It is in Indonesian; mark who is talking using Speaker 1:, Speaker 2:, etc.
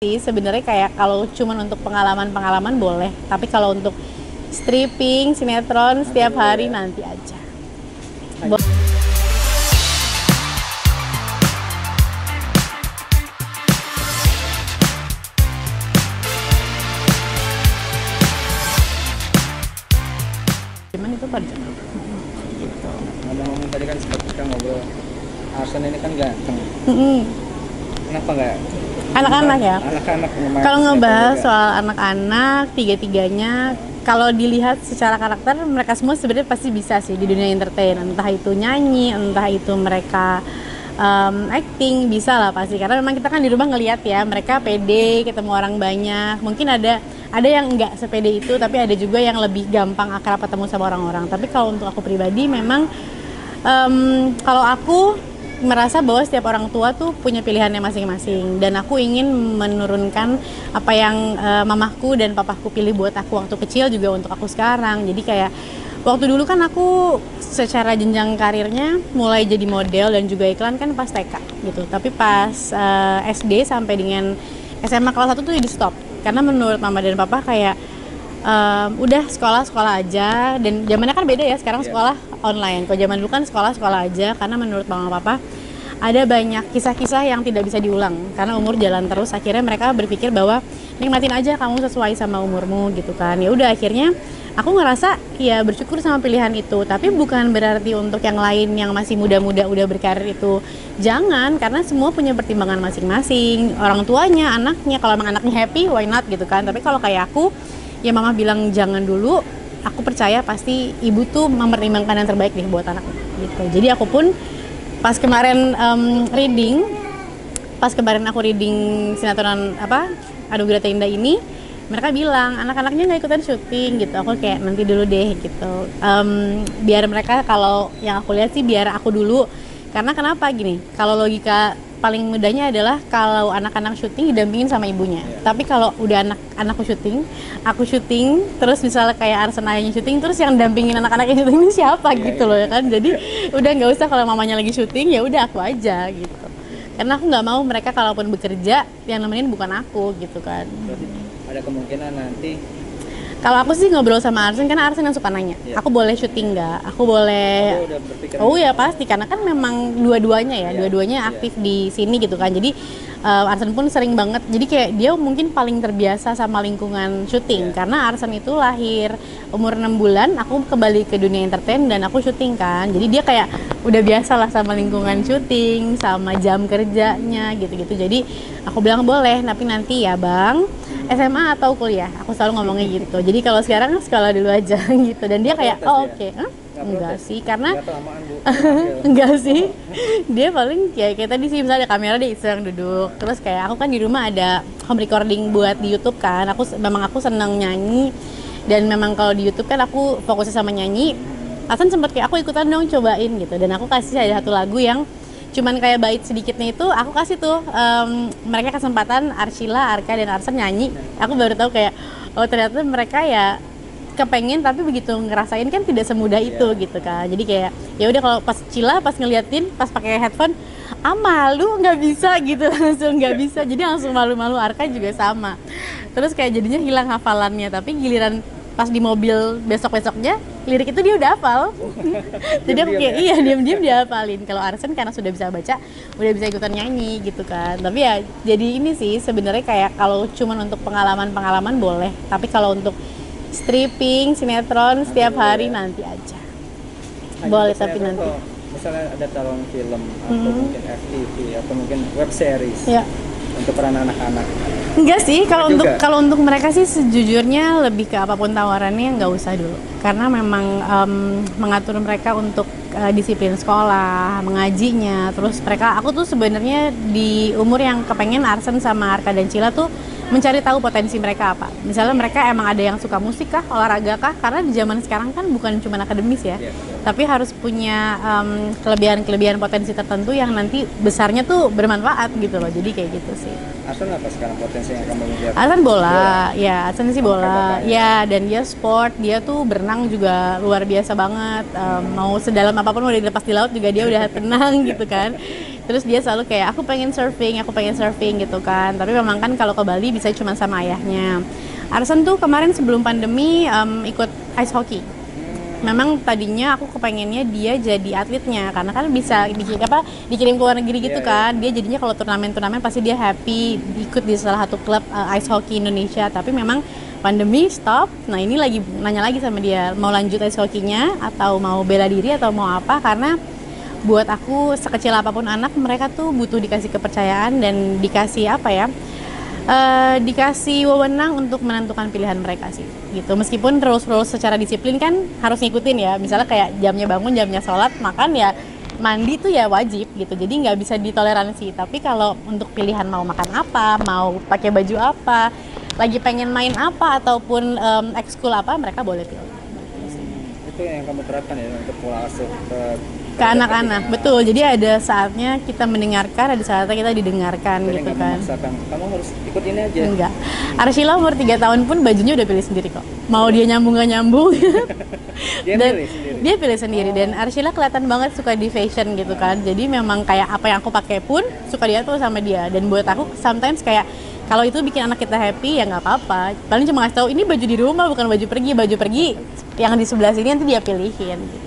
Speaker 1: Sih sebenarnya kayak kalau cuman untuk pengalaman-pengalaman boleh, tapi kalau untuk stripping, sinetron setiap hari nanti aja. Bo- Cuman itu pada
Speaker 2: Gitu. Ngomong-ngomong tadi kan sempat kita ngobrol, Arsen ini kan ganteng. Kenapa nggak
Speaker 1: anak-anak ya.
Speaker 2: anak-anak lumayan
Speaker 1: Kalau
Speaker 2: sinetron
Speaker 1: ngebahas
Speaker 2: juga?
Speaker 1: soal anak-anak, tiga-tiganya, kalau dilihat secara karakter mereka semua sebenarnya pasti bisa sih di dunia entertain. Entah itu nyanyi, entah itu mereka acting, bisa lah pasti. Karena memang kita kan di rumah ngelihat ya, mereka pede, ketemu orang banyak. Mungkin ada yang nggak sepede itu, tapi ada juga yang lebih gampang akrab ketemu sama orang-orang. Tapi kalau untuk aku pribadi memang kalau aku merasa bahwa setiap orang tua tuh punya pilihannya masing-masing, dan aku ingin menurunkan apa yang mamaku dan papaku pilih buat aku waktu kecil juga untuk aku sekarang. Jadi kayak waktu dulu kan aku secara jenjang karirnya mulai jadi model dan juga iklan kan pas TK gitu, tapi pas SD sampai dengan SMA kelas 1 tuh di stop karena menurut mama dan papa kayak udah sekolah aja, dan zamannya kan beda ya, sekarang sekolah online. Kalau zaman dulu kan sekolah aja, karena menurut mama papa ada banyak kisah-kisah yang tidak bisa diulang karena umur jalan terus. Akhirnya mereka berpikir bahwa nikmatin aja, kamu sesuai sama umurmu gitu kan. Ya udah, akhirnya aku ngerasa ya bersyukur sama pilihan itu, tapi bukan berarti untuk yang lain yang masih muda-muda udah berkarir itu jangan, karena semua punya pertimbangan masing-masing, orang tuanya, anaknya. Kalau emang anaknya happy, why not gitu kan. Tapi kalau kayak aku, ya mama bilang jangan dulu, aku percaya pasti ibu tuh mempertimbangkan yang terbaik deh buat anak gitu. Jadi aku pun pas kemarin aku reading sinetron apa Anugerah Terindah ini, mereka bilang anak-anaknya nggak ikutan syuting gitu. Aku kayak nanti dulu deh gitu. Biar mereka, kalau yang aku lihat sih biar aku dulu, karena kenapa gini, kalau logika paling mudahnya adalah kalau anak-anak syuting didampingin sama ibunya. Tapi kalau udah anakku syuting, aku syuting, terus misalnya kayak Arsen ayahnya syuting, terus yang dampingin anak-anaknya syuting ini siapa gitu loh ya kan. Jadi udah nggak usah, kalau mamanya lagi syuting ya udah aku aja gitu. Karena aku nggak mau mereka kalaupun bekerja yang nemenin bukan aku gitu kan.
Speaker 2: Berarti ada kemungkinan nanti
Speaker 1: Kalau aku sih ngobrol sama Arsen, karena Arsen yang suka nanya, aku boleh syuting nggak? Aku boleh.
Speaker 2: udah berpikir
Speaker 1: Oh ya pasti, karena kan memang dua-duanya aktif di sini gitu kan. Jadi Arsen pun sering banget, jadi kayak dia mungkin paling terbiasa sama lingkungan syuting, karena Arsen itu lahir umur 6 bulan, aku kembali ke dunia entertain dan aku syuting kan. Jadi dia kayak udah biasa lah sama lingkungan syuting, sama jam kerjanya gitu-gitu. Jadi aku bilang boleh, tapi nanti ya bang, SMA atau kuliah, aku selalu ngomongnya gitu. Jadi kalau sekarang sekolah dulu aja gitu. Dan dia kayak oke. Enggak sih, karena
Speaker 2: nggak kelamaan bu.
Speaker 1: enggak sih, dia paling kayak tadi sih, misalnya ada kamera dia iseng duduk, terus kayak aku kan di rumah ada home recording buat di YouTube kan. Aku senang nyanyi, dan memang kalau di YouTube kan aku fokusnya sama nyanyi. Asan sempet kayak aku ikutan dong, cobain gitu, dan aku kasih ada satu lagu yang cuman kayak bait sedikitnya itu aku kasih tuh mereka kesempatan, Arshila, Arka dan Arsen nyanyi. Aku baru tahu kayak oh ternyata mereka ya kepengen, tapi begitu ngerasain kan tidak semudah itu gitu kan. Jadi kayak ya udah, kalau pas Cila pas ngeliatin pas pakai headphone malu nggak bisa gitu langsung nggak bisa, jadi langsung malu-malu. Arka juga sama, terus kayak jadinya hilang hafalannya. Tapi giliran pas di mobil besok-besoknya lirik itu dia udah hafal. Jadi aku kayak iya, diam-diam dia hafalin. Kalau Arsen karena sudah bisa baca, udah bisa ikutan nyanyi gitu kan. Tapi ya jadi ini sih sebenarnya kayak kalau cuman untuk pengalaman-pengalaman boleh, tapi kalau untuk stripping, sinetron setiap hari nanti aja. Boleh, tapi nanti.
Speaker 2: Misalnya ada calon film atau mungkin FTV atau mungkin web series untuk peran anak-anak.
Speaker 1: Enggak sih,
Speaker 2: juga.
Speaker 1: kalau untuk mereka sih sejujurnya lebih ke apapun tawarannya nggak usah dulu, karena memang mengatur mereka untuk disiplin sekolah, mengajinya. Terus aku tuh sebenarnya di umur yang kepengen Arsen sama Arka dan Cila tuh mencari tahu potensi mereka apa. Misalnya mereka emang ada yang suka musik kah, olahraga kah, karena di zaman sekarang kan bukan cuma akademis ya, tapi harus punya kelebihan potensi tertentu yang nanti besarnya tuh bermanfaat gitu loh. Jadi kayak gitu sih.
Speaker 2: Arsen apa sekarang potensi yang kamu lihat?
Speaker 1: Arsen bola, ya Arsen sih bola, ya, dan dia sport, dia tuh berenang juga luar biasa banget. Mau sedalam apapun mau dilepas di laut juga dia udah tenang gitu kan. Terus dia selalu kayak aku pengen surfing gitu kan. Tapi memang kan kalau ke Bali bisa cuma sama ayahnya. Arsan tuh kemarin sebelum pandemi ikut ice hockey. Memang tadinya aku kepengennya dia jadi atletnya karena kan bisa dikirim ke luar negeri gitu kan. Dia jadinya kalau turnamen pasti dia happy ikut di salah satu klub ice hockey Indonesia. Tapi memang pandemi stop. Nah ini lagi nanya lagi sama dia mau lanjut ice hockey-nya atau mau bela diri atau mau apa, karena buat aku sekecil apapun anak, mereka tuh butuh dikasih kepercayaan dan dikasih dikasih wewenang untuk menentukan pilihan mereka sih gitu. Meskipun rules secara disiplin kan harus ngikutin ya, misalnya kayak jamnya bangun, jamnya sholat, makan ya mandi tuh ya wajib gitu, jadi nggak bisa ditoleransi. Tapi kalau untuk pilihan mau makan apa, mau pakai baju apa, lagi pengen main apa ataupun ekskul apa, mereka boleh pilih.
Speaker 2: Itu yang kamu terapkan ya untuk pola asuh
Speaker 1: ke anak-anak, betul. Jadi ada saatnya kita mendengarkan, ada saatnya kita didengarkan. Jadi gitu kan.
Speaker 2: Kamu harus ikut ini aja.
Speaker 1: Enggak. Arshila umur 3 tahun pun bajunya udah pilih sendiri kok. Mau dia nyambung nggak nyambung. Dia pilih sendiri. Dan Arshila kelihatan banget suka di fashion gitu kan. Jadi memang kayak apa yang aku pakai pun suka diatur sama dia. Dan buat aku sometimes kayak kalau itu bikin anak kita happy ya nggak apa-apa. Paling cuma ngasih tahu ini baju di rumah bukan baju pergi yang di sebelah sini nanti dia pilihin. Gitu.